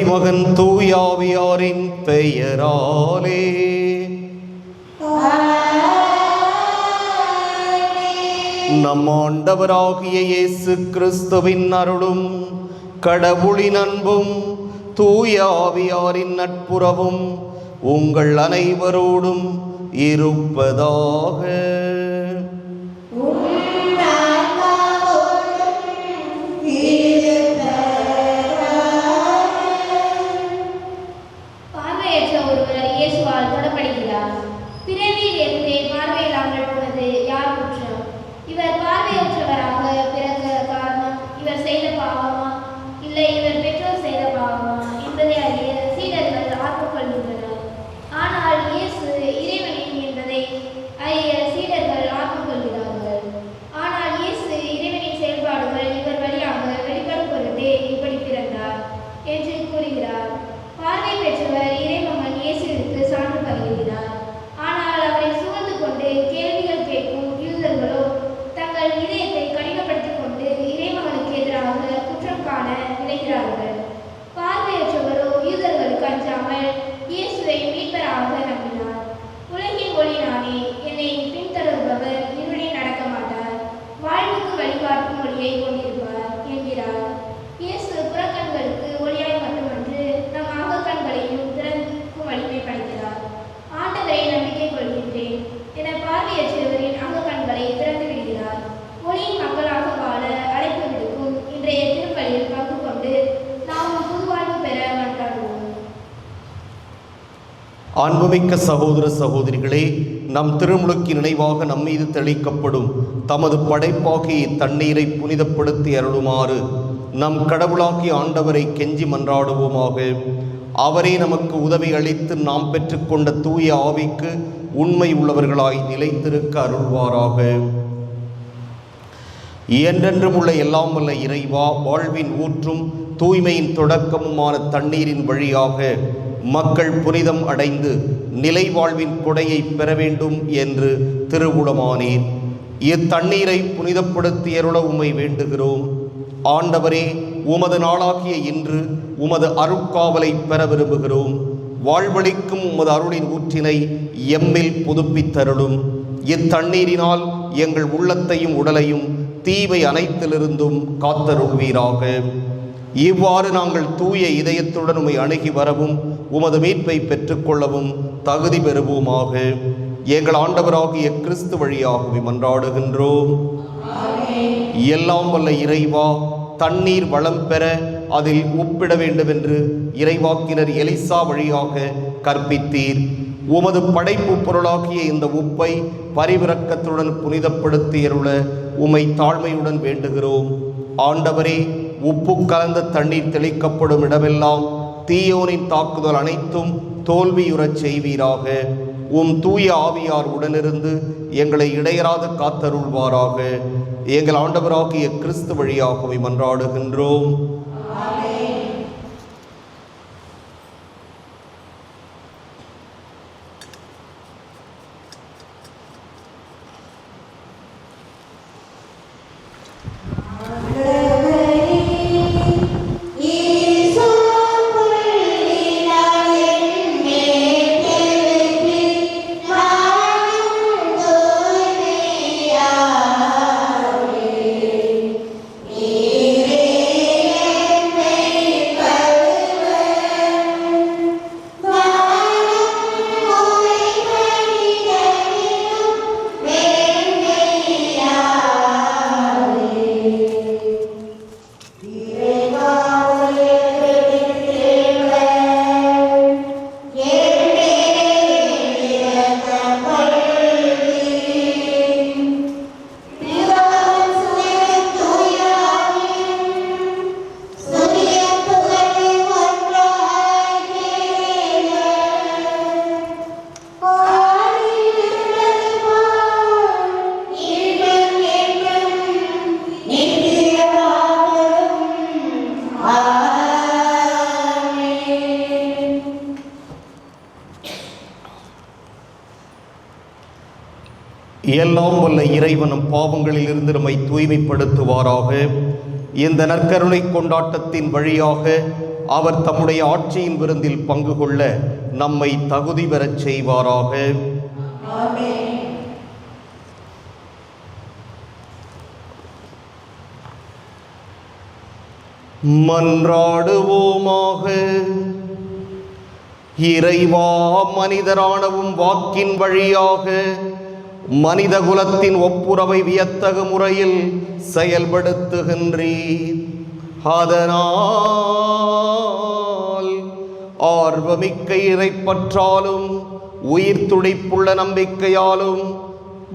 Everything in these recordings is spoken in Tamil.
மகன் தூயாவியாரின் பெயராலே. நம் ஆண்டவராகிய இயேசு கிறிஸ்துவின் அருளும் கடவுளின் அன்பும் தூயாவியாரின் நட்புறவும் உங்கள் அனைவரோடும் இருப்பதாக. அன்புமிக்க சகோதர சகோதரிகளே, நம் திருமுழுக்கு நினைவாக நம்மீது தெளிக்கப்படும் தமது படைப்பாகிய தண்ணீரை புனிதப்படுத்தி அருளுமாறு நம் கடவுளாகிய ஆண்டவரை கெஞ்சி மன்றாடுவோமாக. அவரே நமக்கு உதவி அளித்து நாம் பெற்றுக்கொண்ட தூய ஆவிக்கு உண்மை உள்ளவர்களாய் நிலைத்திருக்க அருள்வாராக. என்றென்றும் உள்ள எல்லாம் வல்ல இறைவா, வாழ்வின் ஊற்றும் தூய்மையின் தொடக்கமுமான தண்ணீரின் வழியாக மக்கள் புனிதம் அடைந்து நிலை வாழ்வின் கொடையை பெற வேண்டும் என்று திருவுளமானீர். இத்தண்ணீரை புனிதப்படுத்தியருள உம்மை வேண்டுகிறோம். ஆண்டவரே, உமது நாளாகிய இன்று உமது அருட்காவலை பெற விரும்புகிறோம். வாழ்வழிக்கும் உமது அருளின் ஊற்றினை எம்மில் புதுப்பித்தருளும். இத்தண்ணீரினால் எங்கள் உள்ளத்தையும் உடலையும் தீமை அனைத்திலிருந்தும் காத்தருள்வீராக. இவ்வாறு நாங்கள் தூய இதயத்துடன் உம்மை அணுகி வரவும் உமது மீட்பை பெற்றுக்கொள்ளவும் தகுதி பெறுவோமாக. எங்கள் ஆண்டவராகிய கிறிஸ்து வழியாகவே மன்றாடுகின்றோம். எல்லாம் வல்ல இறைவா, தண்ணீர் வளம் பெற அதில் உப்பிட வேண்டும் என்று இறைவாக்கினர் எலிசா வழியாக கற்பித்தீர். உமது படைப்பு பொருளாகிய இந்த உப்பை பரிவிரக்கத்துடன் புனிதப்படுத்தியருள உம்மை தாழ்மையுடன் வேண்டுகிறோம். ஆண்டவரே, உப்பு கலந்த தண்ணீர் தெளிக்கப்படும் இடமெல்லாம் தீயோனின் தாக்குதல் அனைத்தும் தோல்வியுறச் செய்வீராக. உம் தூய ஆவியார் உடனிருந்து எங்களை இடையராது காத்தருள்வாராக. எங்கள் ஆண்டவராகிய கிறிஸ்து வழியாகவே மன்றாடுகின்றோம். எல்லாம் வல்ல இறைவனும் பாவங்களில் இருந்து நம்மை தூய்மைப்படுத்துவாராக. இந்த நற்கருணை கொண்டாட்டத்தின் வழியாக அவர் தம்முடைய ஆட்சியின் விருந்தில் பங்கு கொள்ள நம்மை தகுதி பெறச் செய்வாராக. மன்றாடுவோமாக. இறைவா, மனிதரானவும் வாக்கின் வழியாக மனித குலத்தின் ஒப்புரவை வியத்தகு முறையில் செயல்படுத்துகின்றீர். அதனால் ஆர்வமிக்க இறைப்பற்றாலும் உயிர் துடிப்புள்ள நம்பிக்கையாலும்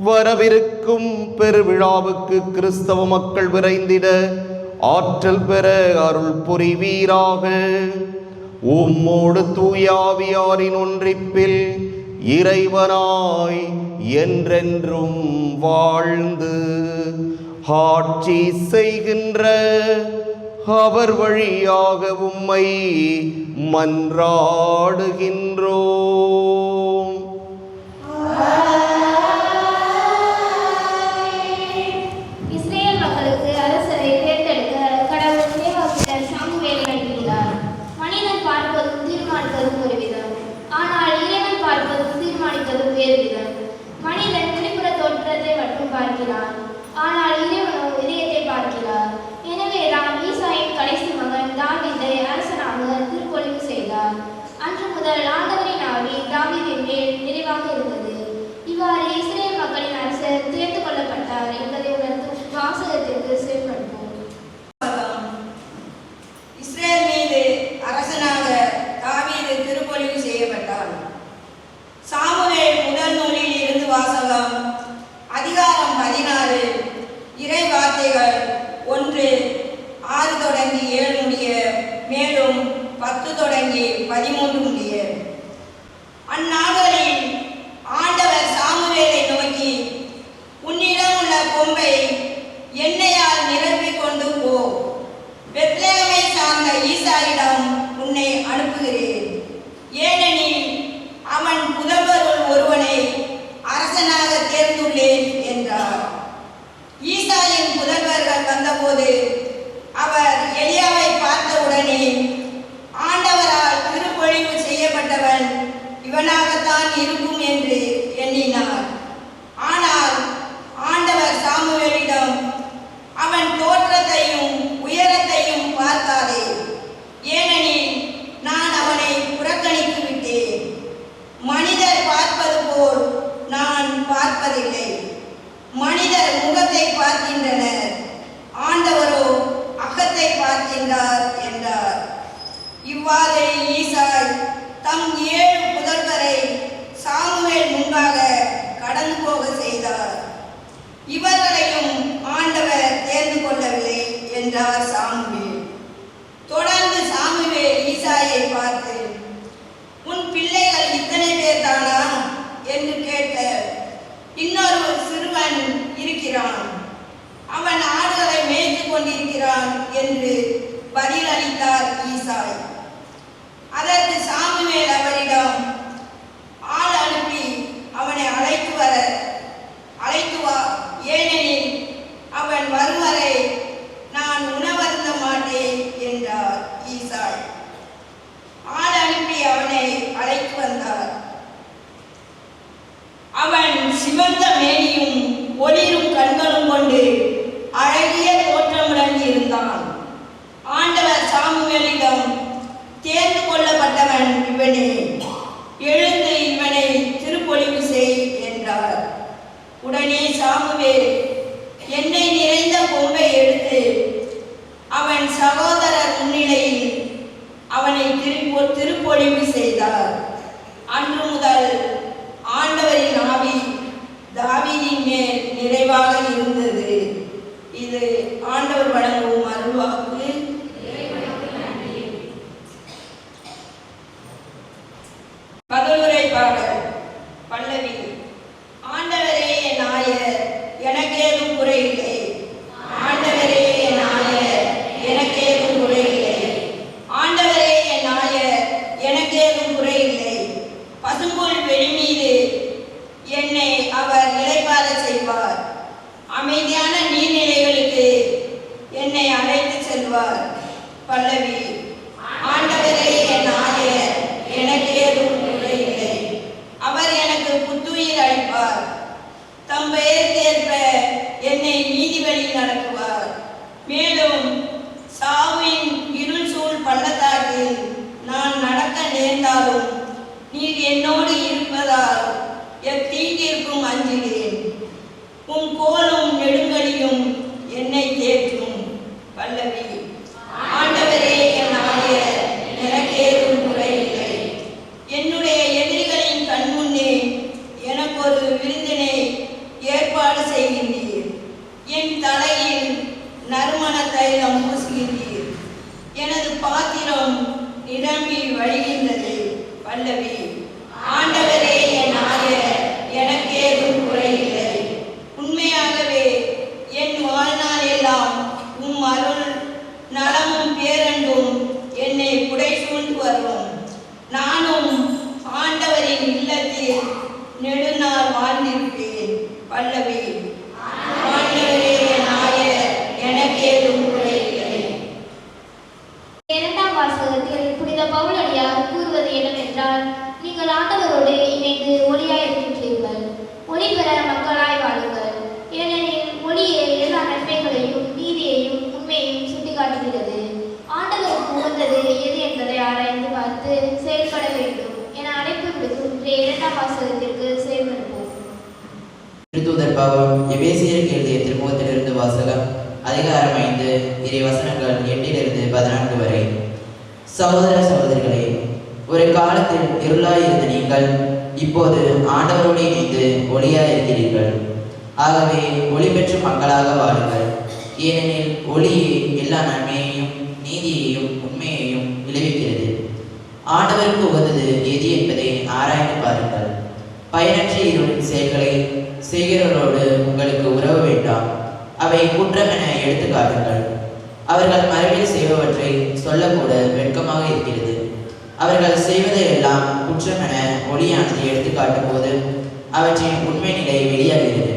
வரவிருக்கும் பெருவிழாவுக்கு கிறிஸ்தவ மக்கள் விரைந்திட ஆற்றல் பெற அருள் புரிவீராக. உம்மோடு தூயாவியாரின் ஒன்றிப்பில் இறைவனாய் என்றென்றும் வாழ்ந்து ஆட்சி செய்கின்ற அவர் வழியாக உம்மை மன்றாடுகின்றோம். மனிதன் வெளிப்புற தோற்றத்தை மட்டும் பார்க்கிறான், ஆனால் இறைவனோ இதயத்தை பார்க்கிறார். எனவே தான் ஈசாயின் கடைசி மகன் தாவீதை அரசனாக திருப்பொழிவு செய்தார். அன்று முதல் ஆண்டவரின் ஆவி தாவீதின் மேல் நிறைவாக இருந்தது. இவ்வாறு இஸ்ரேல் மக்களின் அரசர் தேர்ந்து கொள்ளப்பட்டார் என்பதை உணர்த்தும் வாசகத்திற்கு செவிமடுப்போம். இஸ்ரேல் மீது அரசனாக தாவீது திருப்பொழிவு செய்யப்பட்டார். சாமுவேல் முதல் நூலில் இருந்து வாசகம். அதிகாரம் 16. இறை வார்த்தைகள் 1:6 தொடங்கி 7 முடிய, மேலும் 10 தொடங்கி 13 முடிய. அந்நாட்களில் ஆண்டவர் சாமுவேலை நோக்கி, உன்னிடம் உள்ள கொம்பை எண்ணெயால் நிரப்பிக் கொண்டு போ. பெத்லெகேமை சார்ந்த ஈசாயிடம் உன்னை அனுப்புகிறேன். ஏனெனில் அவன் புதல்வருள் ஒருவனை அரசனாக தேர்ந்துள்ளேன் என்றார். ஈசாயின் புதல்வர்கள் வந்தபோது அவர் எலியாவை பார்த்தவுடனே, ஆண்டவரால் திருப்பொழிவு செய்யப்பட்டவன் இவனாகத்தான் இருக்கும் என்று எண்ணினார். ஆனால் ஆண்டவர் சாமுவேலிடம், அவன் தோற்றத்தையும் உயரத்தையும் பார்க்காதே, ஏனெனில் நான் அவனை புறக்கணித்து விட்டேன். மனிதர் பார்ப்பது போல் நான் பார்ப்பதில்லை. மனிதர் முகத்தை பார்க்கின்றனர், ஆண்டவரோ அகத்தை பார்க்கின்றார் என்றார். இவ்வாறு ஈசாய் தம் 7 புதல்வரை சாமுவேல் முன்பாக கடந்து போக செய்தார். இவர்களையும் ஆண்டவர் தேர்ந்து கொள்ளவில்லை என்றார் சாமுவேல். தொடர்ந்து சாமுவேல் ஈசாயை பார்த்து, உன் பிள்ளைகள் இத்தனை பேர் தானா என்று கேட்க, இன்னொரு சிறுவன் இருக்கிறான், அவன் ஆடுகளை மேய்த்து கொண்டிருக்கிறான் என்று பதிலளித்தார் ஈசாய். அதற்கு சாமுவேல் அவரிடம், ஆள் அனுப்பி அவனை அழைத்து வா, ஏனெனில் அவன் வரும் வரை நான் உணவருந்த மாட்டேன் என்றார் ஈசாய். ஆள் அனுப்பி அவனை அழைத்து வந்தார். அவன் சிவந்த மேனியும் ஒளிரும் கண்களும் கொண்டு அழகிய தோற்றமுடன் இருந்தான். ஆண்டவர் சாமுவேலிடம், தேர்ந்து கொள்ளப்பட்டவன் இவனே, எழுந்து இவனை திருப்பொழிவு செய் என்றார். உடனே சாமுவேல் எண்ணெய் நிறைந்த கொம்பை எடுத்து அவன் சகோதரர் முன்னிலையில் அவனை திருப்பொழிவு செய்தார். அன்று முதல் ஆண்டவரின் ஆவி தாவீதின் மேல் நிறைவாக இருந்தது. இது ஆண்டவர் வழங்கும் அருள்வாக்கு. பதிலுரை பாடல். பல்லவி. ஆண்டவரே என் ஆயர், எனக்கேதும் குறையில்லை. ஆண்டவரே என் ஆயர், எனக்கேதும் குறையில்லை. ஆண்டவரே என் ஆயர், எனக்கேதும் குறையில்லை. பசும்புல் வெளி மீது என்னை அவர் இளைப்பாற செய்வார். அமைதியான நீர்நிலைகளுக்கு என்னை அழைத்து செல்வார். பல்லவி. ஆண்டவர் அதற்கேற்ப என்னை நீதி வழியில் நடத்துவார். மேலும் சாவின் இருள் சூழ் பள்ளத்தாக்கில் நான் நடக்க நேர்ந்தாலும் நீர் என்னோடு இருப்பதால் எத்தீங்கிற்கும் அஞ்சுகிறேன். உன் கோலும் நெடுங்கடியும் என்னை தேற்றும். பல்லவி. ஆண்டவரே என் ஆயர், எனக்கேதும் குறையில்லை. என்னுடைய எதிரிகளின் கண்முன்னே எனக்கு ஒரு விருந்தினை ஏற்பாடு செய்கின்றீர். என் தலையில் நறுமண தைலம் பூசுகின்றீர். எனது பாத்திரம் நிரம்பி வழிகின்றது. பல்லவி. ஆண்டவரே என் ஆயர், எனக்கேதும் குறையில்லை. உண்மையாகவே என் வாழ்நாள் எல்லாம் உம் அருள் நலமும் பேரன்பும் என்னை புடை சூழ்ந்து வரும். நானும் ஆண்டவரின் இல்லத்தில் நெடுநாள் வாழ்ந்திருப்பேன். பல்லவி. ஆண்டவரே என் ஆயர், எனக்கேதும் குறையில்லை. இரண்டாம் வாசகத்தில் புனித பவுலடியார் கூறுவது என்னவென்றால், நீங்கள் ஆண்டவரோடு இணைந்து ஒளியாயிருக்கின்றீர்கள். ஒளி பெற மக்களாய் வாழுங்கள். ஏனெனில் ஒளியே எல்லா நன்மைகளையும் நீதியையும் உண்மையையும் சுட்டிக்காட்டுகிறது. ஆண்டவருக்கு உகந்தது எது என்பதை ஆராய்ந்து பார்த்து செயல்பட வேண்டும் என அழைப்பு விடுக்கும் இரண்டாம் வாசகத்திற்கு செயல்படுவோம். திருத்தூதர் பவுல் எபேசியருக்கு எழுதிய திருமுகத்திலிருந்து வாசகம். அதிகாரம் 5 இறை வசனங்கள் 8-14 வரை. சகோதர சகோதரிகளே, ஒரு காலத்தில் இருளாயிருந்த நீங்கள் இப்போது ஆண்டவரோடு இணைந்து ஒளியாயிருக்கிறீர்கள். ஆகவே ஒளி பெற்ற மக்களாக வாழுங்கள். ஏனெனில் ஒளியே எல்லா நன்மையையும் நீதியையும் உண்மையையும் விளைவிக்கிறது. ஆண்டவருக்கு உகந்தது எது என்பதை ஆராய்ந்து பாருங்கள். பயனற்ற இருளின் செயல்களை செய்கிறவரோடு உங்களுக்கு உறவு வேண்டாம். அவை குற்றம் என எடுத்து காட்டுங்கள். அவர்கள் மறைவில் செய்பவற்றை சொல்லக்கூட வெட்கமாக இருக்கிறது. அவர்கள் செய்வதையெல்லாம் குற்றம் என ஒளியானது எடுத்து காட்டும் போது அவற்றின் உண்மை நிலை வெளியாகிறது.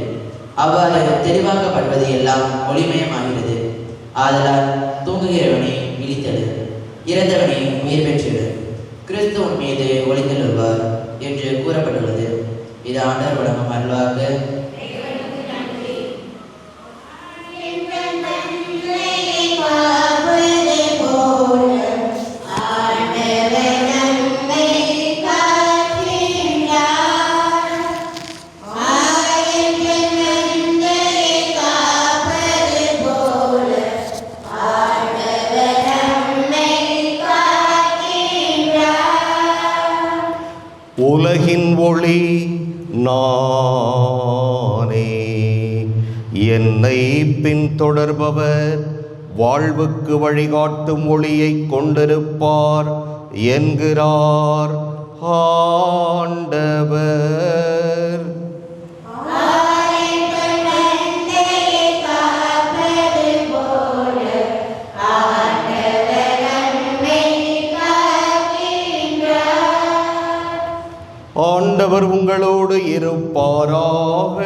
அவ்வாறு தெளிவாக்கப்படுவது எல்லாம் ஒளிமயமாகிறது. ஆதலால் தூங்குகிறவனை விழித்தெழு, இறந்தவனை உயிர் பெற்றிடு, கிறிஸ்து உன் மீது ஒளிந்தெழுவார் என்று கூறப்பட்டுள்ளது. இது ஆண்டவர் வழங்கும் அருள்வாக்கு. உலகின் ஒளி நானே, என்னை பின்தொடர்பவர் வாழ்வுக்கு வழிகாட்டும் ஒளியை கொண்டிருப்பார் என்கிறார் ஆண்டவர். ஆண்டவர் உங்களோடு இருப்பாராக.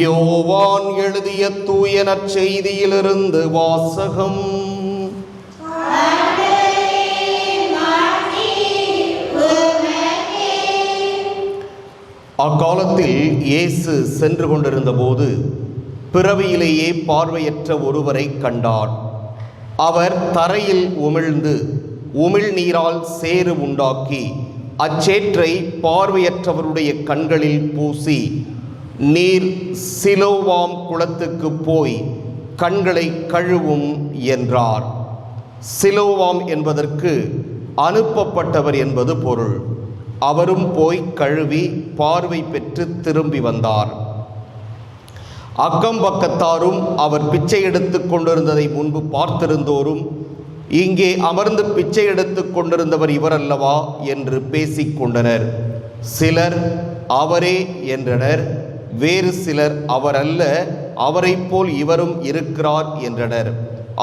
யோவான் எழுதிய தூய நற்செய்தியிலிருந்து வாசகம். அக்காலத்தில் இயேசு சென்று கொண்டிருந்த போது பிறவியிலேயே பார்வையற்ற ஒருவரை கண்டார். அவர் தரையில் உமிழ்ந்து உமிழ்நீரால் சேறு உண்டாக்கி அச்சேற்றை பார்வையற்றவருடைய கண்களில் பூசி, நீர் சிலோவாம் குளத்துக்கு போய் கண்களை கழுவும் என்றார். சிலோவாம் என்பதற்கு அனுப்பப்பட்டவர் என்பது பொருள். அவரும் போய் கழுவி பார்வை பெற்று திரும்பி வந்தார். அக்கம் பக்கத்தாரும் அவர் பிச்சை எடுத்து கொண்டிருந்ததை முன்பு பார்த்திருந்தோரும், இங்கே அமர்ந்து பிச்சை எடுத்து கொண்டிருந்தவர் இவரல்லவா என்று பேசிக்கொண்டனர். சிலர் அவரே என்றனர். வேறு சிலர் அவரல்ல, அவரைப் போல் இவரும் இருக்கிறார் என்றனர்.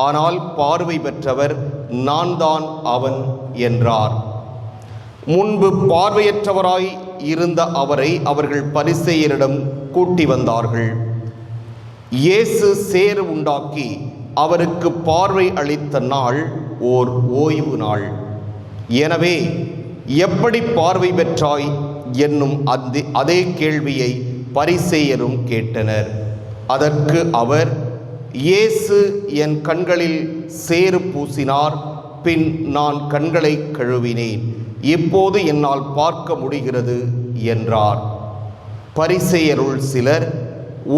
ஆனால் பார்வை பெற்றவர் நான் தான் அவன் என்றார். முன்பு பார்வையற்றவராய் இருந்த அவரை அவர்கள் பரிசேயரிடம் கூட்டி வந்தார்கள். இயேசு சேறு உண்டாக்கி அவருக்கு பார்வை அளித்த நாள் ஓர் ஓய்வு நாள். எனவே எப்படி பார்வை பெற்றாய் என்னும் அதே கேள்வியை பரிசேயரும் கேட்டனர். அதற்கு அவர், இயேசு என் கண்களில் சேறு பூசினார், பின் நான் கண்களை கழுவினேன், இப்போது என்னால் பார்க்க முடிகிறது என்றார். பரிசேயருள் சிலர்,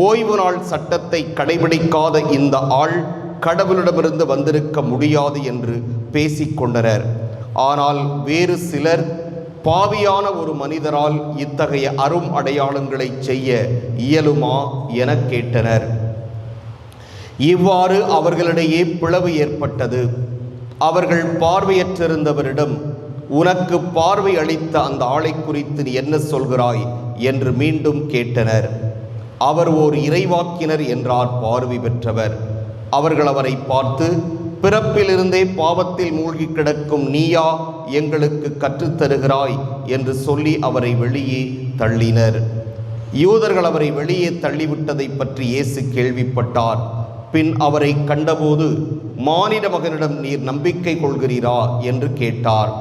ஓய்வு நாள் சட்டத்தை கடைபிடிக்காத இந்த ஆள் கடவுளிடமிருந்து வந்திருக்க முடியாது என்று பேசிக்கொண்டனர். ஆனால் வேறு சிலர், பாவியான ஒரு மனிதரால் இத்தகைய அரும் அடையாளங்களை செய்ய இயலுமா என கேட்டனர். இவ்வாறு அவர்களிடையே பிளவு ஏற்பட்டது. அவர்கள் பார்வையற்றிருந்தவரிடம், உனக்கு பார்வை அளித்த அந்த ஆளை குறித்து நீ என்ன சொல்கிறாய் என்று மீண்டும் கேட்டனர். அவர் ஓர் இறைவாக்கினர் என்றார் பார்வை பெற்றவர். அவர்கள் அவரை பார்த்து, பிறப்பிலிருந்தே பாவத்தில் மூழ்கி கிடக்கும் நீயா எங்களுக்கு கற்றுத்தருகிறாய் என்று சொல்லி அவரை வெளியே தள்ளினர். யூதர்கள் அவரை வெளியே தள்ளிவிட்டதை பற்றி இயேசு கேள்விப்பட்டார். பின் அவரை கண்டபோது, மானிட மகனிடம் நீர் நம்பிக்கை கொள்கிறீரா என்று கேட்டார்.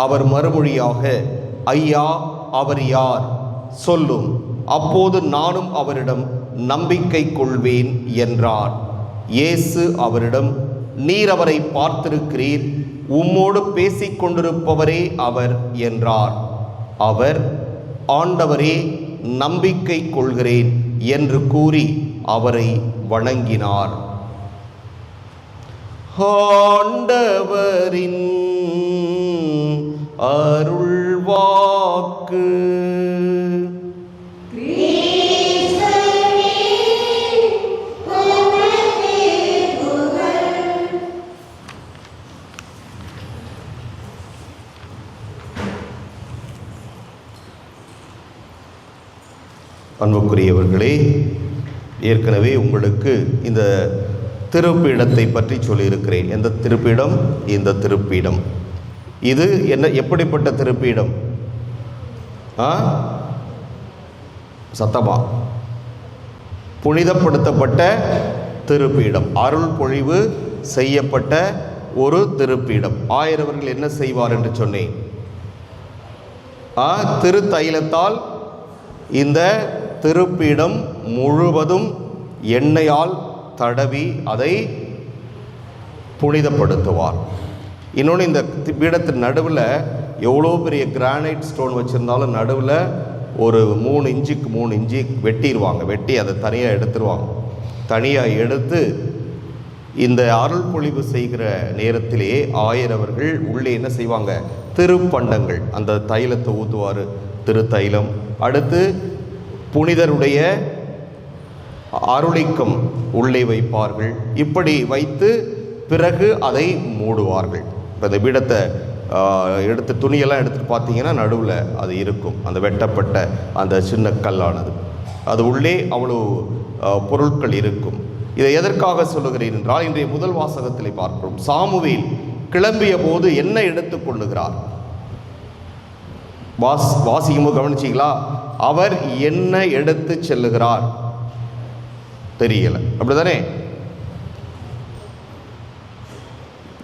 அவர் மறுமொழியாக, ஐயா, அவர் யார் சொல்லும், அப்போது நானும் அவரிடம் நம்பிக்கை கொள்வேன் என்றார். இயேசு அவரிடம், நீர் அவரை பார்த்திருக்கிறீர், உம்மோடு பேசிக் கொண்டிருப்பவரே அவர் என்றார். அவர், ஆண்டவரே, நம்பிக்கை கொள்கிறேன் என்று கூறி அவரை வணங்கினார். ஆண்டவரின் அருள்வாக்கு. அன்புக்குரியவர்களே, ஏற்கனவே உங்களுக்கு இந்த திருப்பீடத்தை பற்றி சொல்லியிருக்கிறேன். எந்த திருப்பீடம்? இந்த திருப்பீடம். இது எப்படிப்பட்ட திருப்பீடம்? சத்தமா? புனிதப்படுத்தப்பட்ட திருப்பீடம், அருள் பொழிவு செய்யப்பட்ட ஒரு திருப்பீடம். ஆயரவர்கள் என்ன செய்வார் என்று சொன்னேன். திருத்தைலத்தால் இந்த திருப்பீடம் முழுவதும் எண்ணெயால் தடவி அதை புனிதப்படுத்துவார். இன்னொன்று, இந்த பீடத்தின் நடுவில் எவ்வளோ பெரிய கிரானைட் ஸ்டோன் வச்சுருந்தாலும் நடுவில் ஒரு 3 இன்ச்சுக்கு 3 இன்ச்சு வெட்டிடுவாங்க. வெட்டி அதை தனியாக எடுத்துருவாங்க. தனியாக எடுத்து இந்த அருள் பொழிவு செய்கிற நேரத்திலே ஆயரவர்கள் உள்ளே என்ன செய்வாங்க? திருப்பண்டங்கள், அந்த தைலத்தை ஊற்றுவார், திருத்தைலம். அடுத்து புனிதருடைய அருளிக்கம் உள்ளே வைப்பார்கள். இப்படி வைத்து பிறகு அதை மூடுவார்கள். இப்போ இந்த பீடத்தை எடுத்து துணியெல்லாம் எடுத்துகிட்டு பார்த்தீங்கன்னா நடுவில் அது இருக்கும், அந்த வெட்டப்பட்ட அந்த சின்ன கல்லானது. அது உள்ளே அவ்வளோ பொருட்கள் இருக்கும். இதை எதற்காக சொல்லுகிறேன் என்றால், இன்றைய முதல் வாசகத்திலே பார்க்கிறோம். சாமுவேல் கிளம்பிய போது என்ன எடுத்து கொள்ளுகிறார்? வாசிக்கும்போது கவனிச்சிங்களா? அவர் என்ன எடுத்து செல்லுகிறார் தெரியல, அப்படிதானே?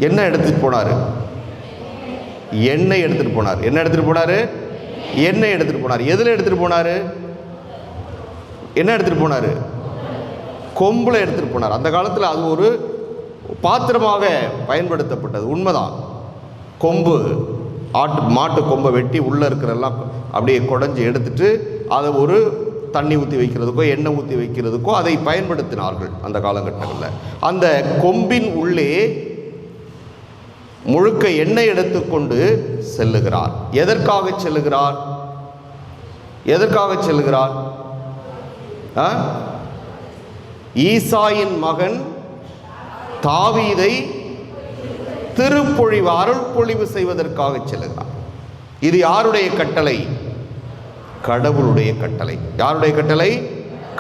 என்ன எடுத்துட்டு போனாரு? எண்ணெய் எடுத்துட்டு போனார். என்ன எடுத்துட்டு போனாரு? எண்ணெய் எடுத்துட்டு போனார். எதுல எடுத்துட்டு போனாரு? என்ன எடுத்துட்டு போனாரு? கொம்புல எடுத்துட்டு போனார். அந்த காலத்தில் அது ஒரு பாத்திரமாக பயன்படுத்தப்பட்டது. உண்மைதான். கொம்பு, மாட்டு கொம்பை வெட்டி உள்ளே இருக்கிறெல்லாம் அப்படியே குடஞ்சி எடுத்துட்டு அதை ஒரு தண்ணி ஊற்றி வைக்கிறதுக்கோ எண்ணெய் ஊற்றி வைக்கிறதுக்கோ அதை பயன்படுத்தினார்கள் அந்த காலகட்டங்களில். அந்த கொம்பின் உள்ளே முழுக்க எண்ணெய் எடுத்துக்கொண்டு செல்லுகிறார். எதற்காக செல்லுகிறார்? எதற்காக செல்லுகிறார்? ஈசாயின் மகன் தாவீதை திருப்பொழிவு, அருள் பொழிவு செய்வதற்காக செல்லுகிறார். இது யாருடைய கட்டளை? கடவுளுடைய கட்டளை. யாருடைய கட்டளை?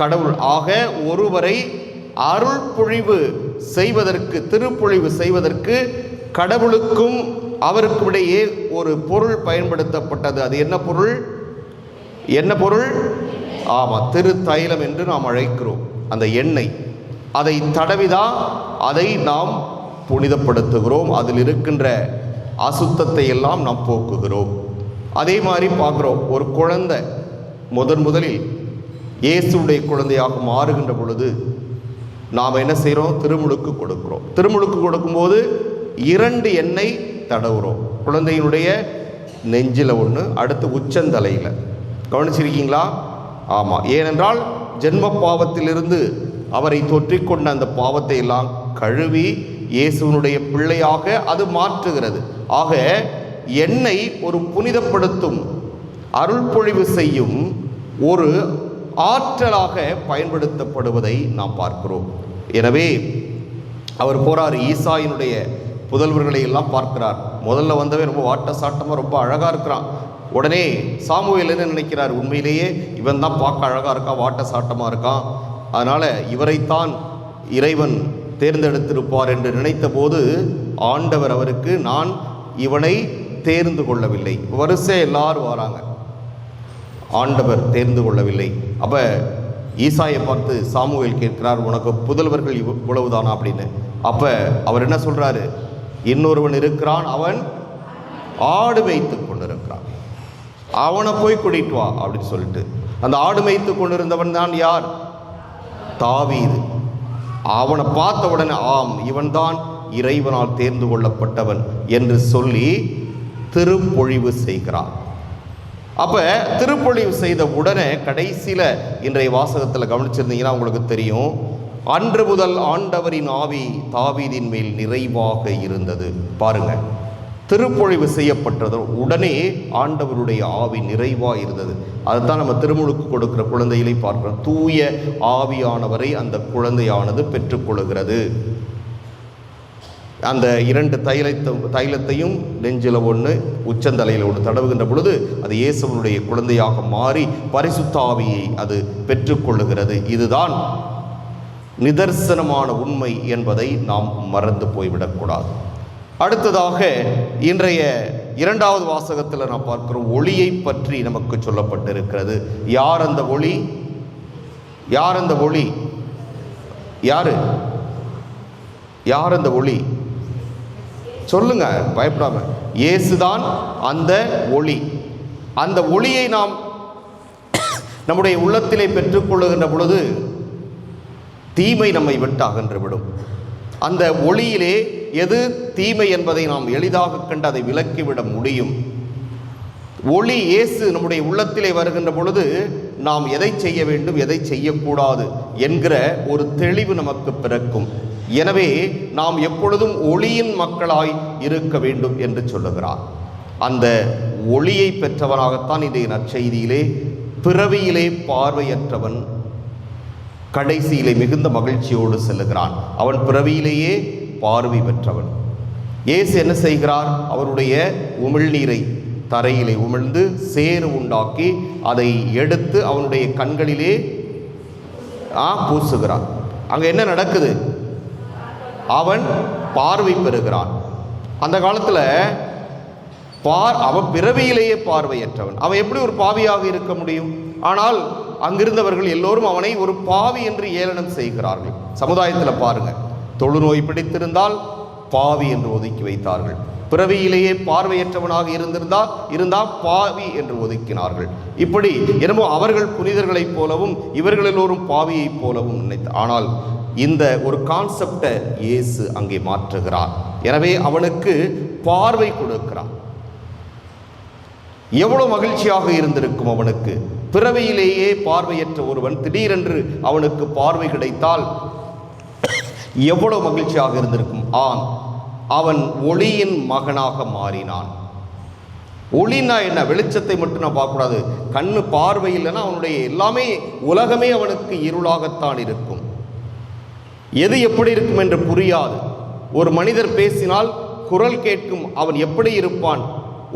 கடவுள். ஆக ஒருவரை அருள் பொழிவு செய்வதற்கு, திருப்பொழிவு செய்வதற்கு கடவுளுக்கும் அவருக்கும் இடையே ஒரு பொருள் பயன்படுத்தப்பட்டது. அது என்ன பொருள்? என்ன பொருள்? ஆமாம், திருத்தைலம் என்று நாம் அழைக்கிறோம். அந்த எண்ணெய், அதை தடவிதான் அதை நாம் புனிதப்படுத்துகிறோம். அதில் இருக்கின்ற அசுத்தத்தை எல்லாம் நாம் போக்குகிறோம். அதே மாதிரி பார்க்குறோம், ஒரு குழந்தை முதலில் இயேசுடைய குழந்தையாக மாறுகின்ற பொழுது நாம் என்ன செய்கிறோம்? திருமுழுக்கு கொடுக்கிறோம். திருமுழுக்கு கொடுக்கும்போது 2 எண்ணெய் தடவுறோம். குழந்தையினுடைய நெஞ்சில் ஒன்று, அடுத்து உச்சந்தலையில். கவனிச்சிருக்கீங்களா? ஆமாம். ஏனென்றால் ஜென்ம பாவத்திலிருந்து அவரை தொற்றிக்கொண்ட அந்த பாவத்தை எல்லாம் கழுவி இயேசுனுடைய பிள்ளையாக அது மாற்றுகிறது. ஆக எண்ணெய் ஒரு புனிதப்படுத்தும், அருள் பொழிவு செய்யும் ஒரு ஆற்றலாக பயன்படுத்தப்படுவதை நாம் பார்க்கிறோம். எனவே அவர் போறார், ஈசாயினுடைய புதல்வர்களை எல்லாம் பார்க்கிறார். முதல்ல வந்தவே ரொம்ப வாட்ட சாட்டமாக ரொம்ப அழகாக இருக்கிறான். உடனே சாமுவேல் என்ன நினைக்கிறார்? உண்மையிலேயே இவன் தான் பார்க்க அழகாக இருக்கான், வாட்ட சாட்டமாக இருக்கான், அதனால் இவரைத்தான் இறைவன் தேர்ந்தெடுத்திருப்பார் என்று நினைத்த போது ஆண்டவர் அவருக்கு, நான் இவனை தேர்ந்து கொள்ளவில்லை. வரிசை எல்லாரும் வராங்க, ஆண்டவர் தேர்ந்து கொள்ளவில்லை. அப்போ ஈசாயை பார்த்து சாமுவேல் கேட்கிறார், உனக்கு புதல்வர்கள் இவ்வளவுதானா அப்படின்னு. அப்போ அவர் என்ன சொல்கிறாரு? இன்னொருவன் இருக்கிறான், அவன் ஆடு மேய்த்து கொண்டிருக்கிறான், அவனை போய் கூட்டிட்டு வா அப்படின்னு சொல்லிட்டு. அந்த ஆடு மேய்த்து கொண்டிருந்தவன் தான் யார்? தாவீது. அவனை பார்த்த உடனே ஆம், இவன்தான் இறைவனால் தேர்ந்து கொள்ளப்பட்டவன் என்று சொல்லி திருப்பொழிவு செய்கிறான். அப்போ திருப்பொழிவு செய்த உடனே கடைசியில் இன்றைய வாசகத்தில் கவனிச்சிருந்தீங்கன்னா உங்களுக்கு தெரியும், அன்று முதல் ஆண்டவரின் ஆவி தாவீதின் மேல் நிறைவாக இருந்தது. பாருங்க, திருப்பொழிவு செய்யப்பட்டது உடனே ஆண்டவருடைய ஆவி நிறைவாக இருந்தது. அதுதான் நம்ம திருமுழுக்கு கொடுக்கிற குழந்தைகளை பார்க்கிறோம். தூய ஆவியானவரை அந்த குழந்தையானது பெற்றுக்கொள்கிறது. அந்த 2 தைலத்தையும் நெஞ்சில் ஒன்று, உச்சந்தலையில் ஒன்று தடவுகின்ற பொழுது அது இயேசுவனுடைய குழந்தையாக மாறி பரிசுத்த ஆவியை அது பெற்றுக்கொள்ளுகிறது. இதுதான் நிதர்சனமான உண்மை என்பதை நாம் மறந்து போய்விடக்கூடாது. அடுத்ததாக இன்றைய 2வது வாசகத்தில் நாம் பார்க்கிறோம், ஒளியை பற்றி நமக்கு சொல்லப்பட்டிருக்கிறது. யார் அந்த ஒளி? யார் அந்த ஒளி? யார் அந்த ஒளி? சொல்லுங்க, பயப்படாம. இயேசுதான் அந்த ஒளி. அந்த ஒளியை நாம் நம்முடைய உள்ளத்திலே பெற்றுக்கொள்ளுகின்ற பொழுது தீமை நம்மை விட்டு அகன்றுவிடும். அந்த ஒளியிலே எது தீமை என்பதை நாம் எளிதாக கண்டு அதை விலக்கிவிட முடியும். ஒளி இயேசு நம்முடைய உள்ளத்திலே வருகின்ற பொழுது நாம் எதை செய்ய வேண்டும், எதை செய்யக்கூடாது என்கிற ஒரு தெளிவு நமக்கு பிறக்கும். எனவே நாம் எப்பொழுதும் ஒளியின் மக்களாய் இருக்க வேண்டும் என்று சொல்லுகிறார். அந்த ஒளியை பெற்றவனாகத்தான் இன்றைய நற்செய்தியிலே பிறவியிலே பார்வையற்றவன் கடைசியிலே மிகுந்த மகிழ்ச்சியோடு செல்லுகிறான். அவன் பிறவியிலேயே பார்வை பெற்றவன். இயேசு என்ன செய்கிறார்? அவருடைய உமிழ்நீரை தரையிலே உமிழ்ந்து சேறு உண்டாக்கி அதை எடுத்து அவனுடைய கண்களிலே பூசுகிறான். அங்கே என்ன நடக்குது? அவன் பார்வை பெறுகிறான். அந்த காலத்தில் அவன் பிறவியிலேயே பார்வையற்றவன். அவன் எப்படி ஒரு பாவியாக இருக்க முடியும்? ஆனால் அங்கிருந்தவர்கள் எல்லோரும் அவனை ஒரு பாவி என்று ஏளனம் செய்கிறார்கள். சமுதாயத்தில் பாருங்க, தொழுநோய் பிடித்திருந்தால் பாவி என்று ஒதுக்கி வைத்தார்கள். பிறவியிலேயே பார்வையற்றவனாக இருந்தால் பாவி என்று ஒதுக்கினார்கள். இப்படி என்னமோ அவர்கள் புனிதர்களைப் போலவும் இவர்கள் எல்லோரும் பாவியைப் போலவும் நினைத்தார். ஆனால் இந்த ஒரு கான்செப்டை இயேசு அங்கே மாற்றுகிறார். எனவே அவனுக்கு பார்வை கொடுக்கிறார். எவ்வளவு மகிழ்ச்சியாக இருந்திருக்கும் அவனுக்கு. பிறவியிலேயே பார்வையற்ற ஒருவன் திடீரென்று அவனுக்கு பார்வை கிடைத்தால் எவ்வளவு மகிழ்ச்சியாக இருந்திருக்கும். அவன் ஒளியின் மகனாக மாறினான். ஒளினா என்ன? வெளிச்சத்தை மட்டும் நான் பார்க்கக்கூடாது. கண்ணு பார்வை இல்லைன்னா அவனுடைய எல்லாமே உலகமே அவனுக்கு இருளாகத்தான் இருக்கும். எது எப்படி இருக்கும் என்று புரியாது. ஒரு மனிதர் பேசினால் குரல் கேட்கும், அவன் எப்படி இருப்பான்.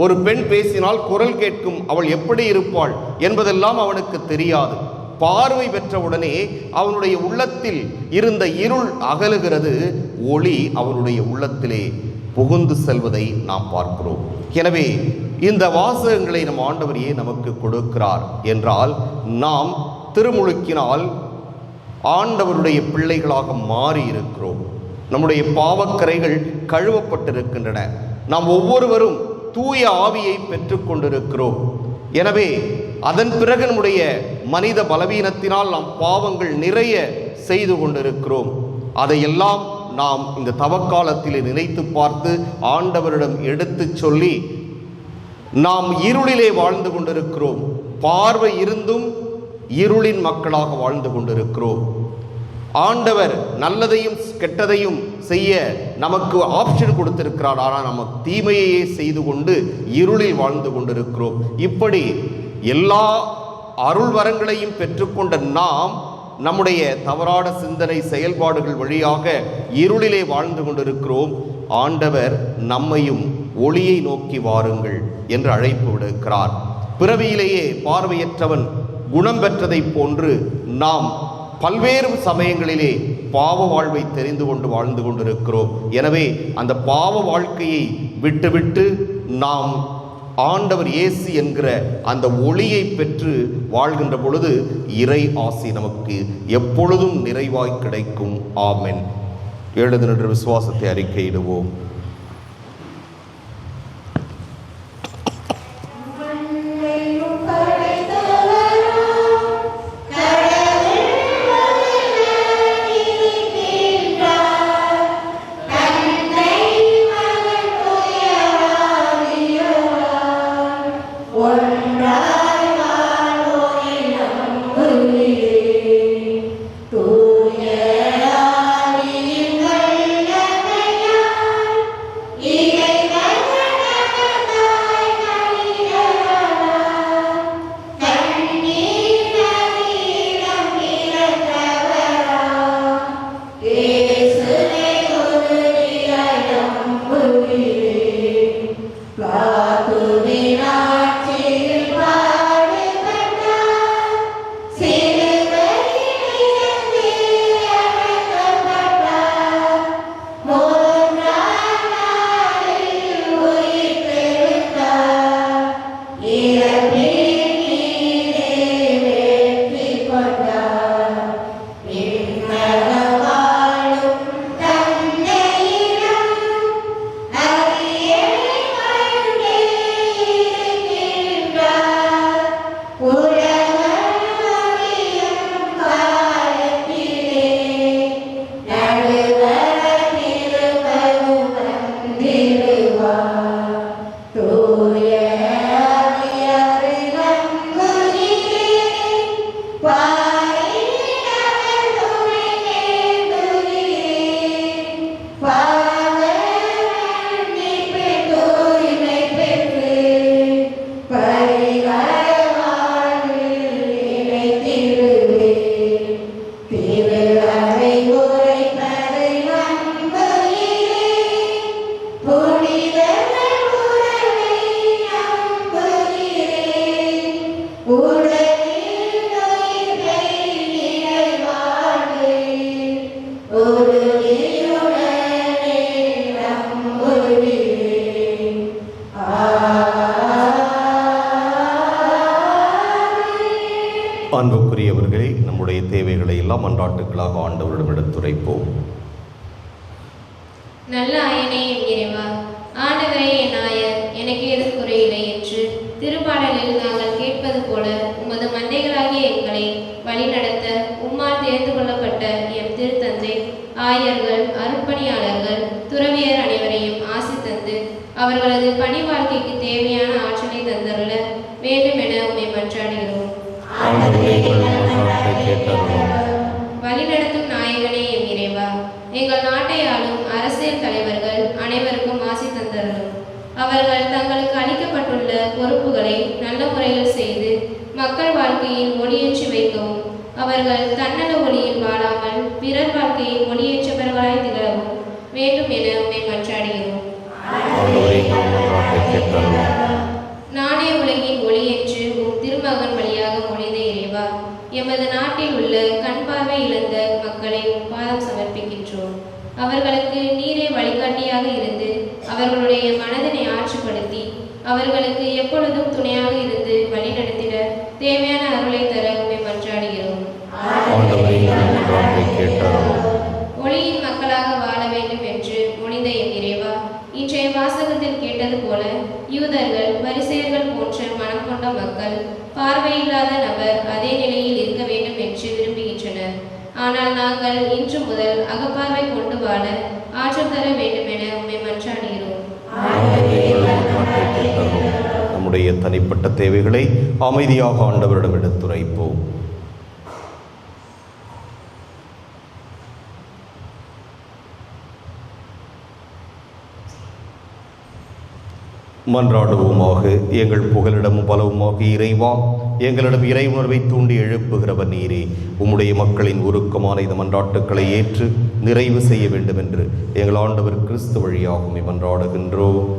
ஒரு பெண் பேசினால் குரல் கேட்கும், அவள் எப்படி இருப்பாள் என்பதெல்லாம் அவனுக்கு தெரியாது. பார்வை பெற்றவுடனே அவனுடைய உள்ளத்தில் இருந்த இருள் அகலுகிறது. ஒளி அவனுடைய உள்ளத்திலே புகுந்து செல்வதை நாம் பார்க்கிறோம். எனவே இந்த வாசகங்களை நம் ஆண்டவரையே நமக்கு கொடுக்கிறார் என்றால், நாம் திருமுழுக்கினால் ஆண்டவருடைய பிள்ளைகளாக மாறி இருக்கிறோம். நம்முடைய பாவக்கரைகள் கழுவப்பட்டிருக்கின்றன. நாம் ஒவ்வொருவரும் தூய ஆவியை பெற்றுக்கொண்டிருக்கிறோம். எனவே அதன் பிறகு நம்முடைய மனித பலவீனத்தினால் நாம் பாவங்கள் நிறைய செய்து கொண்டிருக்கிறோம். அதையெல்லாம் நாம் இந்த தவக்காலத்தில் நினைத்து பார்த்து ஆண்டவரிடம் எடுத்து சொல்லி, நாம் இருளிலே வாழ்ந்து கொண்டிருக்கிறோம். பார்வை இருந்தும் இருளின் மக்களாக வாழ்ந்து கொண்டிருக்கிறோம். ஆண்டவர் நல்லதையும் கெட்டதையும் செய்ய நமக்கு ஆப்ஷன் கொடுத்திருக்கிறார். ஆனால் நம்ம தீமையையே செய்து கொண்டு இருளில் வாழ்ந்து கொண்டிருக்கிறோம். இப்படி எல்லா அருள் வரங்களையும் பெற்றுக்கொண்ட நாம் நம்முடைய தவறான சிந்தனை செயல்பாடுகள் வழியாக இருளிலே வாழ்ந்து கொண்டிருக்கிறோம். ஆண்டவர் நம்மையும் ஒளியை நோக்கி வாருங்கள் என்று அழைப்பு விடுக்கிறார். பிறவியிலேயே பார்வையற்றவன் குணம் பெற்றதை போன்று நாம் பல்வேறு சமயங்களிலே பாவ வாழ்வை தெரிந்து கொண்டு வாழ்ந்து கொண்டிருக்கிறோம். எனவே அந்த பாவ வாழ்க்கையை விட்டுவிட்டு நாம் ஆண்டவர் இயேசு என்கிற அந்த ஒளியை பெற்று வாழ்கின்ற பொழுது இறை ஆசி நமக்கு எப்பொழுதும் நிறைவாய் கிடைக்கும். ஆமென். எழுந்து நின்று விசுவாசத்தை அறிக்கையிடுவோம். அன்புக்குரியவர்களே, நம்முடைய தேவைகளை எல்லாம் மன்றாட்டுகளாக ஆண்டவரிடம் எடுத்துரைப்போம். நல்ல ஆயனே என் இறைவா, ஆண்டவரே என் ஆயர், எனக்கு எது குறையில்லை என்று திருப்பாடலில் நாங்கள் கேட்பது போல உமது மந்தைகளாகிய எங்களை வழிநடத்த உம்மால் தேர்ந்து கொள்ளப்பட்ட எம் திருத்தந்தை, ஆயர்கள், அருட்பணியாளர்கள், துறவியர் அனைவரையும் ஆசி தந்து அவர்களது பணி வாழ்க்கைக்கு தேவையான ஆற்றலை தந்தருள வேண்டும் என உம்மை மன்றாடுகிறோம். வழிநடத்தும் நாயகனே எம் இறைவா, எங்கள் நாட்டை ஆளும் அரசியல் தலைவர்கள் அனைவருக்கும் ஆசி தந்தருளும். அவர்கள் தங்களுக்கு அளிக்கப்பட்டுள்ள பொறுப்புகளை நல்ல முறையில் செய்து மக்கள் வாழ்க்கையில் ஒளியேற்றி வைக்கவும், அவர்கள் தன்னல ஒளியில் வாழாமல் பிறர் வாழ்க்கையில் ஒளியேற்றவர்களாய் திகழவும் வேண்டும் என உம்மை மன்றாடுகிறோம். நானே உலகின் ஒளி என்று உம் திருமகன் வழியாக மொழிந்த இறைவா, எமது நாட்டில் உள்ள கண் பார்வை இழந்த மக்களை உம் பாதம் சமர்ப்பிக்கின்றோம். அவர்களுக்கு நீரே வழிகாட்டியாக இருந்து அவர்களுடைய மனதினை ஆற்றுப்படுத்தி அவர்களுக்கு எப்பொழுதும் துணையாக இருந்து வழி நடத்திட தேவையான அருளை தர உம்மை மன்றாடுகிறோம். கேட்டருளும். ஒளியின் மக்களாக வாழ வேண்டும் என்று மொழிந்த என் இறைவா, இன்றைய வாசகத்தில் கேட்டது போல யூதர்கள் பரிசேயர்கள் போன்ற மனம் கொண்ட மக்கள் பார்வையில்லாத நபர் அதே நிலையில் இருக்க வேண்டும் என்று விரும்புகின்றனர். ஆனால் நாங்கள் இன்று முதல் அகப்பார்வை கொண்டு வாழ ஆற்றல் தர வேண்டும் என உம்மை மன்றாடுகிறோம். நம்முடைய தனிப்பட்ட தேவைகளை அமைதியாக ஆண்டவரிடம் எடுத்துரைப்போம். மன்றாடுவோமாக. எங்கள் புகலிடமும் பலவுமாக இறைவா, எங்களிடம் இறை உணர்வை தூண்டி எழுப்புகிறவர் நீரே. உம்முடைய மக்களின் உருக்கமான இந்த மன்றாட்டுக்களை ஏற்று நிறைவு செய்ய வேண்டும் என்று எங்கள் ஆண்டவர் கிறிஸ்து வழியாக மன்றாடுகின்றோம்.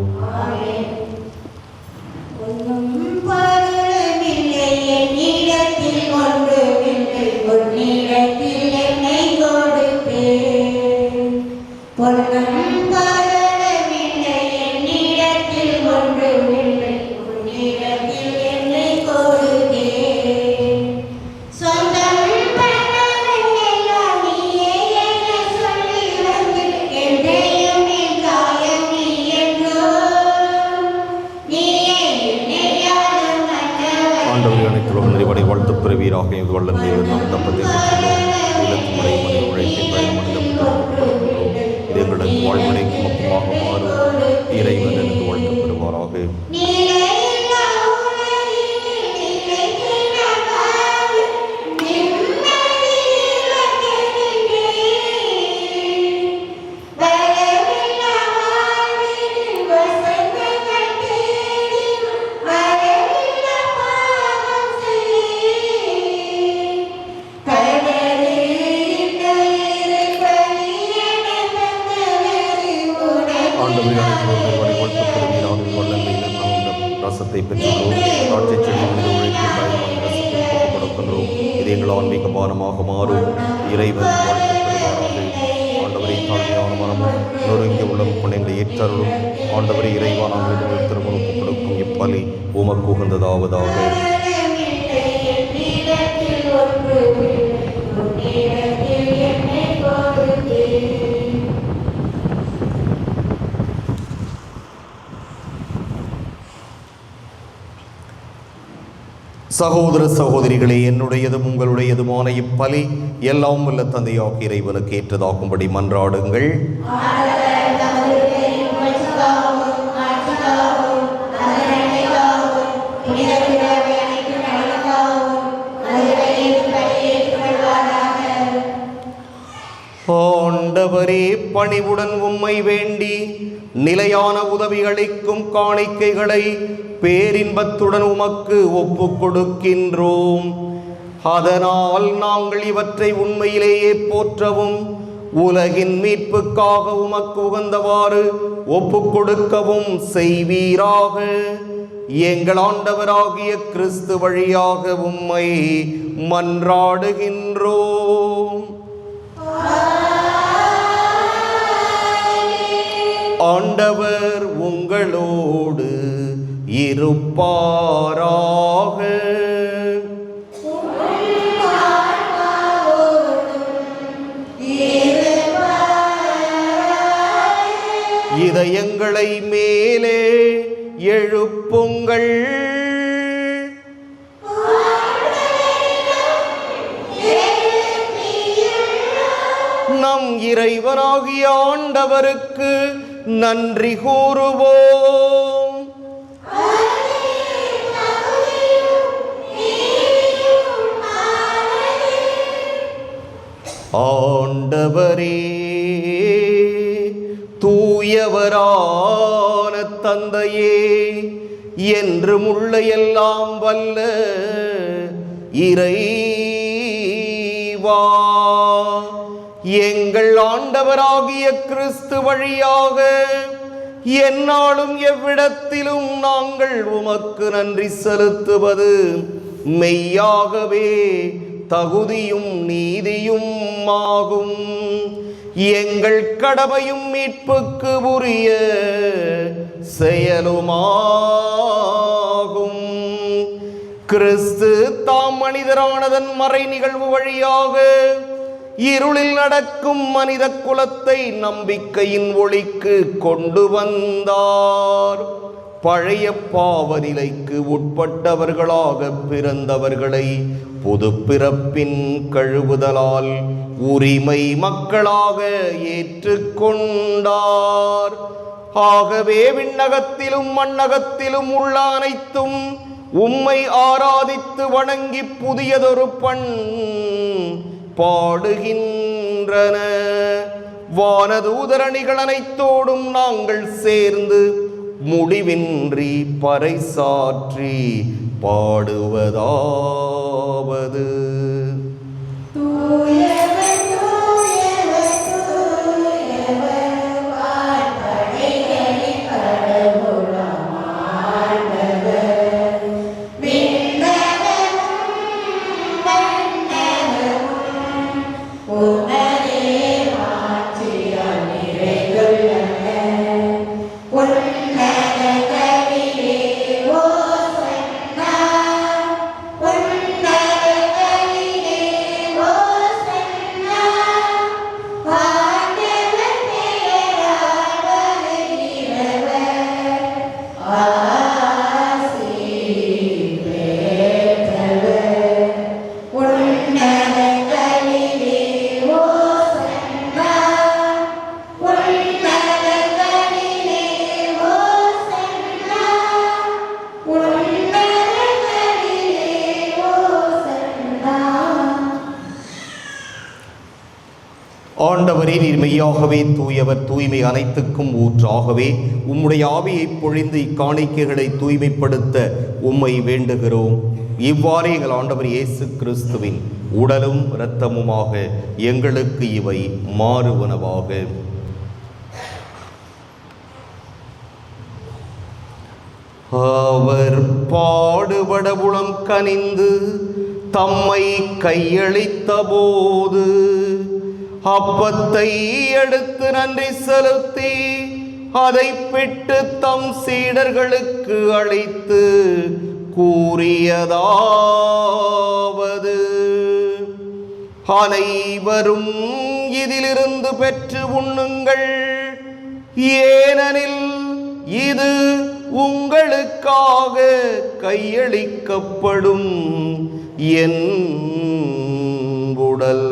வாழ்த்துப்பிறவீராக வல்லன் தேவன் நாம் தப்பத்தை இலக்குமுறை மனித உழைப்பின் பயணம் இது எங்களுடன் வாழ்முறைக்கு மொத்தமாக மாறும் இறைவன் என்று வாழ்த்து பெறுவாராக. ரசத்தை பெற்றுள்ளோம். காட்சி செடி மனித உழைப்பில் பயணமான ரசத்தை கொடுக்கின்றோம். இது எங்கள் ஆன்மீக பானமாக மாறும் இறைவன் வாழ்த்து பெறுவாராக. ஆண்டவரை தாழ்மையான மனமும் நொறுங்கிய உள்ளம் கொண்ட ஏற்றருளும். ஆண்டவரை இறைவா, நாங்கள் திருமணம் கொடுக்கும் இப்பலி உமக்கு உகந்ததாவதாக. சகோதர சகோதரிகளே, என்னுடையதும் உங்களுடையதுமான இப்பலி எல்லாம் வல்ல தந்தையாக இறைவனுக்கு ஏற்றதாகும்படி மன்றாடுங்கள். ஆண்டவரே, பணிவுடன் உம்மை வேண்டி நிலையான உதவி அளிக்கும் காணிக்கைகளை பேரின்பத்துடன் உமக்கு ஒப்புக் கொடுக்கின்றோம். அதனால் நாங்கள் இவற்றை உண்மையிலேயே போற்றவும் உலகின் மீட்புக்காக உமக்கு உகந்தவாறு ஒப்புக் கொடுக்கவும் செய்வீராக. எங்கள் ஆண்டவராகிய கிறிஸ்து வழியாக உம்மை மன்றாடுகின்றோம். ஆண்டவர் உங்களோடு இருப்பாராக. இதயங்களை மேலே எழுப்புங்கள். நம் இறைவனாகிய ஆண்டவருக்கு நன்றி கூறுவோம். ஆண்டவரே, தூயவரான தந்தையே, என்றும் உள்ள எல்லாம் வல்ல இறைவா, எங்கள் ஆண்டவராகிய கிறிஸ்து வழியாக எந்நாளும் எவ்விடத்திலும் நாங்கள் உமக்கு நன்றி செலுத்துவது மெய்யாகவே தகுதியும் நீதியும் ஆகும். எங்கள் கடமையும் மீட்புக்கு உரிய செயலுமாகும். கிறிஸ்து தாம் மனிதரானதன் மறை நிகழ்வு வழியாக இருளில் நடக்கும் மனித குலத்தை நம்பிக்கையின் ஒளிக்கு கொண்டு வந்தார். பழைய பாவநிலைக்கு உட்பட்டவர்களாக பிறந்தவர்களை புது பிறப்பின் கழுவுதலால் உரிமை மக்களாக ஏற்றுக்கொண்டார். ஆகவே விண்ணகத்திலும் மண்ணகத்திலும் உள்ள அனைத்தும் உம்மை ஆராதித்து வணங்கி புதியதொரு பாடுகின்றன. வானதூதரணிகள் அனைத்தோடும் நாங்கள் சேர்ந்து முடிவின்றி பறைசாற்றி பாடுவதாவது: ஆண்டவரே, நீர் மெய்யாகவே தூயவர், தூய்மை அனைத்துக்கும் ஊற்றாகவே உம்முடைய ஆவியை பொழிந்து இக்காணிக்கைகளை தூய்மைப்படுத்த உம்மை வேண்டுகிறோம். இவ்வாறு எங்கள் ஆண்டவர் இயேசு கிறிஸ்துவின் உடலும் இரத்தமுமாக எங்களுக்கு இவை மாறுவனவாக. அவர் பாடுபட உளம் கனிந்து தம்மை கையளித்த போது அப்பத்தை எடுத்து நன்றி செலுத்தி அதை பிட்டு தம் சீடர்களுக்கு அளித்து கூறியதாவது: அனைவரும் இதிலிருந்து பெற்று உண்ணுங்கள், ஏனெனில் இது உங்களுக்காக கையளிக்கப்படும் என் உடல்.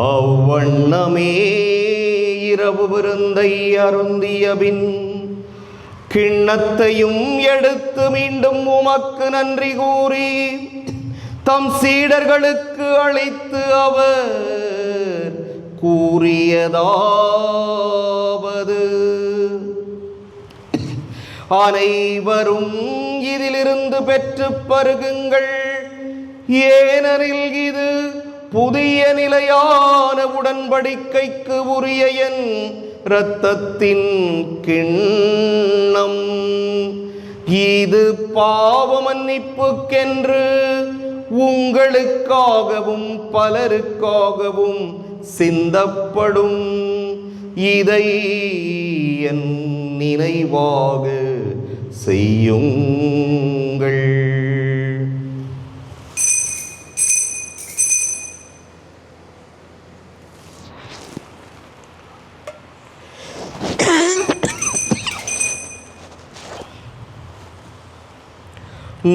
அவ்வண்ணமே இரவு விருந்தை அருந்தியபின் கிண்ணத்தையும் எடுத்து மீண்டும் உமக்கு நன்றி கூறி தம் சீடர்களுக்கு அளித்து அவர் கூறியதாவது: அனைவரும் இதிலிருந்து பெற்று பருகுங்கள், ஏனெனில் இது புதிய நிலையான உடன்படிக்கைக்கு உரிய என் இரத்தத்தின் கிண்ணம். இது பாவ மன்னிப்புக்கென்று உங்களுக்காகவும் பலருக்காகவும் சிந்தப்படும். இதை என் நினைவாக செய்யுங்கள்.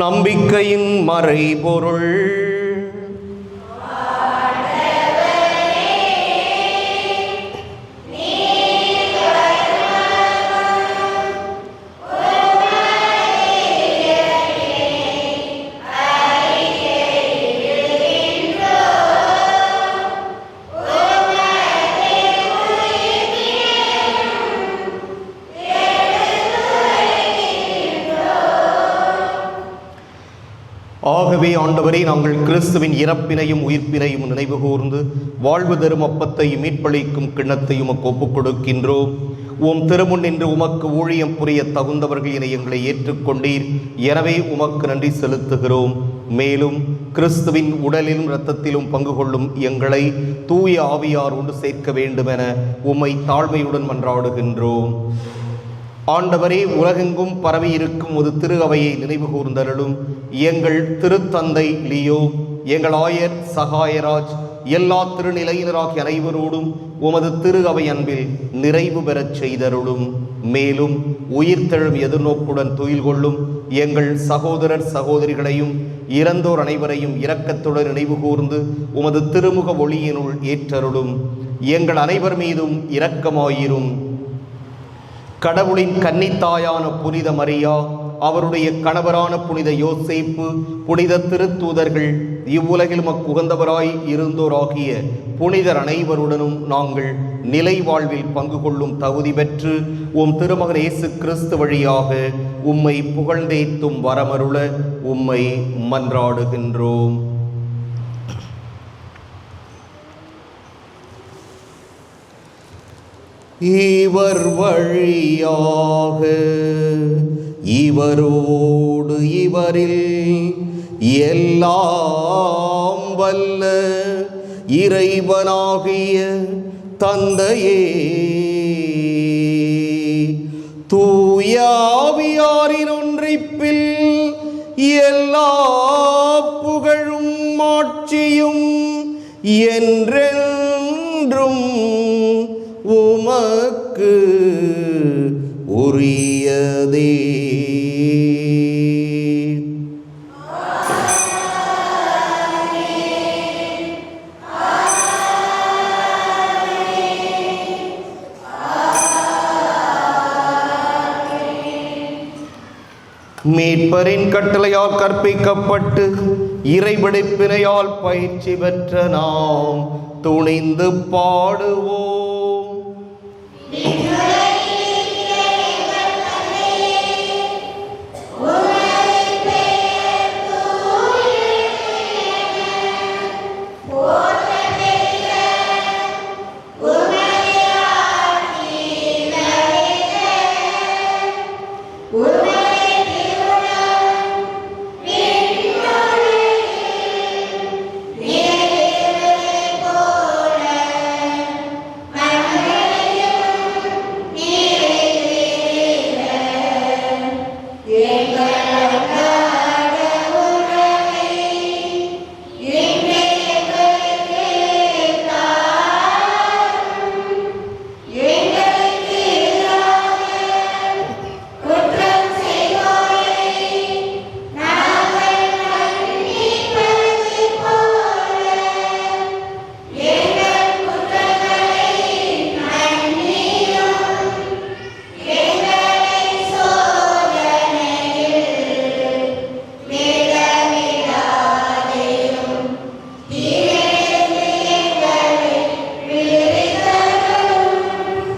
நம்பிக்கையின் மறைபொருள். ஆகவே ஆண்டவரே, நாங்கள் கிறிஸ்துவின் இறப்பினையும் உயிர்ப்பினையும் நினைவு கூர்ந்து வாழ்வு தரும் அப்பத்தையும் மீட்பளிக்கும் கிண்ணத்தையும் ஒப்புக் கொடுக்கின்றோம். உம் திருமுன் நின்று உமக்கு ஊழியம் புரிய தகுந்தவர்கள் என எங்களை ஏற்றுக்கொண்டீர். எனவே உமக்கு நன்றி செலுத்துகிறோம். மேலும் கிறிஸ்துவின் உடலிலும் இரத்தத்திலும் பங்கு கொள்ளும் எங்களை தூய ஆவியார் ஒன்று சேர்க்க வேண்டுமென உம்மை தாழ்மையுடன் மன்றாடுகின்றோம். ஆண்டவரே, உலகெங்கும் பரவி இருக்கும் ஒரு திரு அவையை நினைவு கூர்ந்தருளும். எங்கள் திருத்தந்தை லியோ, எங்கள் ஆயர் சகாயராஜ், எல்லா திருநிலையினராகிய அனைவரோடும் உமது திரு அவை அன்பில் நிறைவு பெறச் செய்தருளும். மேலும் உயிர்த்தெழும் எதிர்நோக்குடன் துயில் கொள்ளும் எங்கள் சகோதரர் சகோதரிகளையும் இறந்தோர் அனைவரையும் இரக்கத்துடன் நினைவு கூர்ந்து உமது திருமுக ஒளியினுள் ஏற்றருளும். எங்கள் அனைவர் மீதும் இரக்கமாயிரும். கடவுளின் கன்னித்தாயான புனித மரியா, அவருடைய கணவரான புனித யோசேப்பு, புனித திருத்தூதர்கள், இவ்வுலகில் உகந்தவராய் இருந்தோராகிய புனிதர் அனைவருடனும் நாங்கள் நிலை வாழ்வில் பங்கு கொள்ளும் தகுதி பெற்று உம் திருமகன் இயேசு கிறிஸ்து வழியாக உம்மை புகழ்ந்தேத்தும் வரமருள உம்மை மன்றாடுகின்றோம். இவர் வழியாக இவரோடு இவரில் எல்லாம் வல்ல இறைவனாகிய தந்தையே, தூய ஆவியாரின் ஒன்றிப்பில் எல்லா புகழும் மாட்சியும் என்றென்றும் உமக்கு உரியதே. மீட்பரின் கட்டளையால் கற்பிக்கப்பட்டு இறைவிடைப்பினையால் பயிற்சி பெற்ற நாம் துணிந்து பாடுவோம்.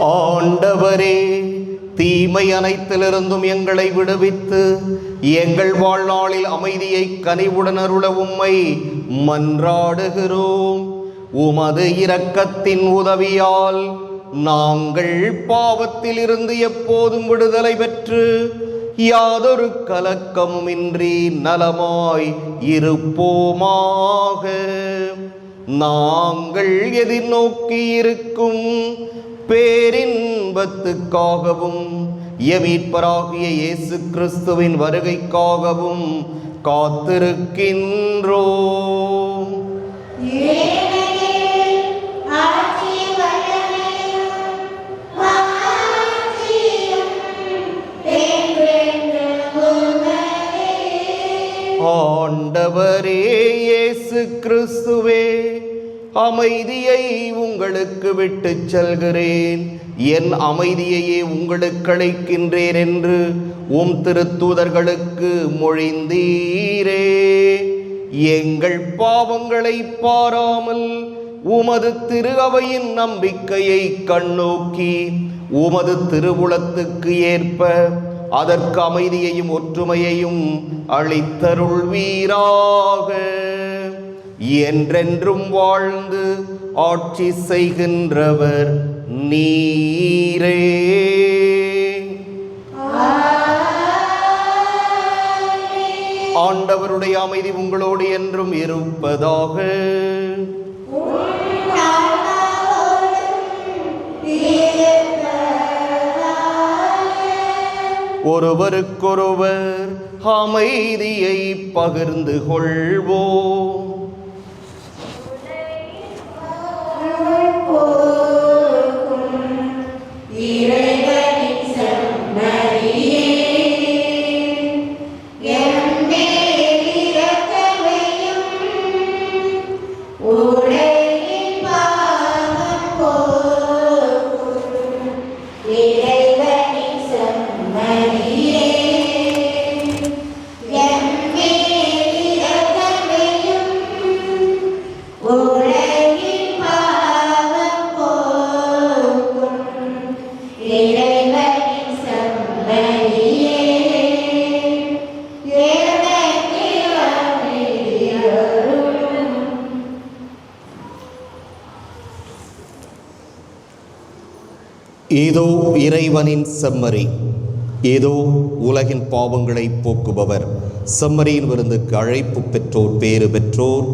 ஆண்டவரே, தீமை அனைத்திலிருந்தும் எங்களை விடுவித்து எங்கள் வாழ்நாளில் அமைதியை கனிவுடன் அருள உம்மை மன்றாடுகிறோம். உமது இரக்கத்தின் உதவியால் நாங்கள் பாவத்தில் இருந்து எப்போதும் விடுதலை பெற்று யாதொரு கலக்கமுமின்றி நலமாய் இருப்போமாக. நாங்கள் எதிர்நோக்கி இருக்கும் பேரின்பத்துக்காகவும் மீட்பராகிய இயேசு கிறிஸ்துவின் வருகைக்காகவும் காத்திருக்கின்றோம். ஆண்டவரே இயேசு கிறிஸ்துவே, அமைதியை உங்களுக்கு விட்டு செல்கிறேன், என் அமைதியையே உங்களுக்கு அளிக்கின்றேன் என்று உம் திருத்தூதர்களுக்கு மொழிந்தீரே. எங்கள் பாவங்களை பாராமல் உமது திரு அவையின் நம்பிக்கையை கண்ணோக்கி உமது திருவுளத்துக்கு ஏற்ப அதற்கு அமைதியையும் ஒற்றுமையையும் அளித்தருள்வீராக. என்றென்றும் வாழ்ந்து ஆட்சி செய்கின்றவர் நீரே. ஆண்டவருடைய அமைதி உங்களோடு என்றும் இருப்பதாக. ஒருவருக்கொருவர் அமைதியை பகிர்ந்து கொள்வோம். ஏதோ இறைவனின் செம்மறி, ஏதோ உலகின் பாவங்களை போக்குபவர். செம்மறியின் விருந்துக்கு அழைப்பு பெற்றோர் பேறு பெற்றோர்.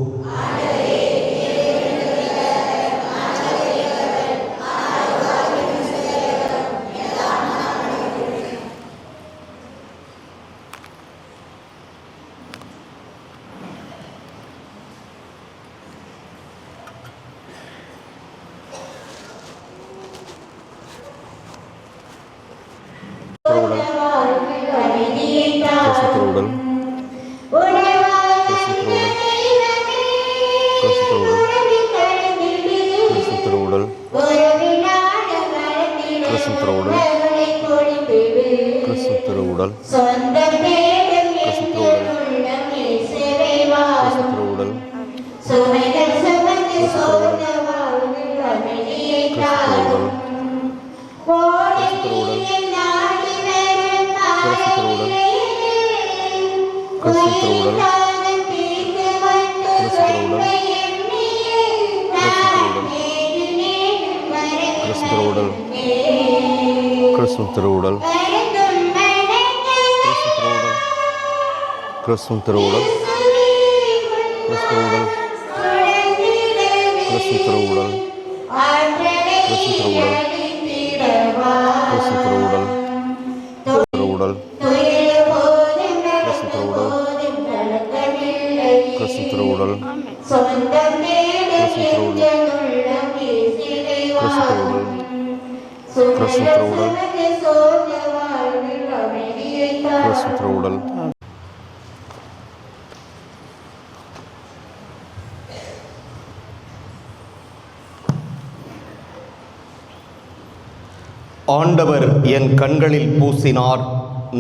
ஆண்டவர் என் கண்களில் பூசினார்.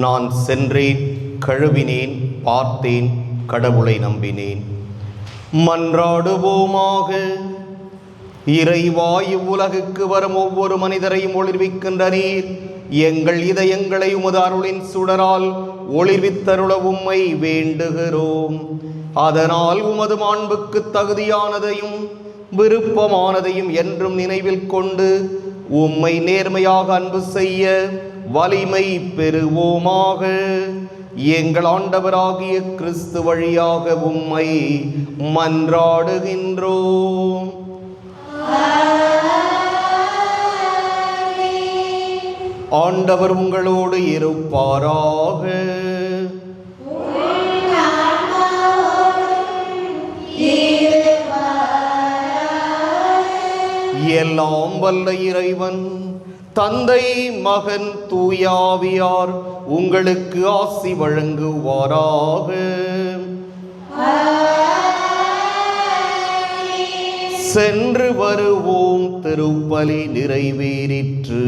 நான் சென்றேன், கழுவினேன், பார்த்தேன், கடவுளை நம்பினேன். மன்றாடுவோமாக. இறைவா, இவ்வுலகுக்கு வரும் ஒவ்வொரு மனிதரையும் ஒளிர்விக்கின்ற நீர் எங்கள் இதயங்களை உமது அருளின் சுடரால் ஒளிர்வித்தருள உம்மை வேண்டுகிறோம். அதனால் உமது மாண்புக்கு தகுதியானதையும் விருப்பமானதையும் என்றும் நினைவில் கொண்டு உம்மை நேர்மையாக அன்பு செய்ய வலிமை பெறுவோமாக. எங்கள் ஆண்டவராகிய கிறிஸ்து வழியாக உம்மை மன்றாடுகின்றோம். ஆண்டவர் உங்களோடு இருப்பாராக. எல்லாம் வல்ல இறைவன் தந்தை, மகன், தூயாவியார் உங்களுக்கு ஆசி வழங்குவாராக. சென்று வருவோம். திருப்பலி நிறைவேறிற்று.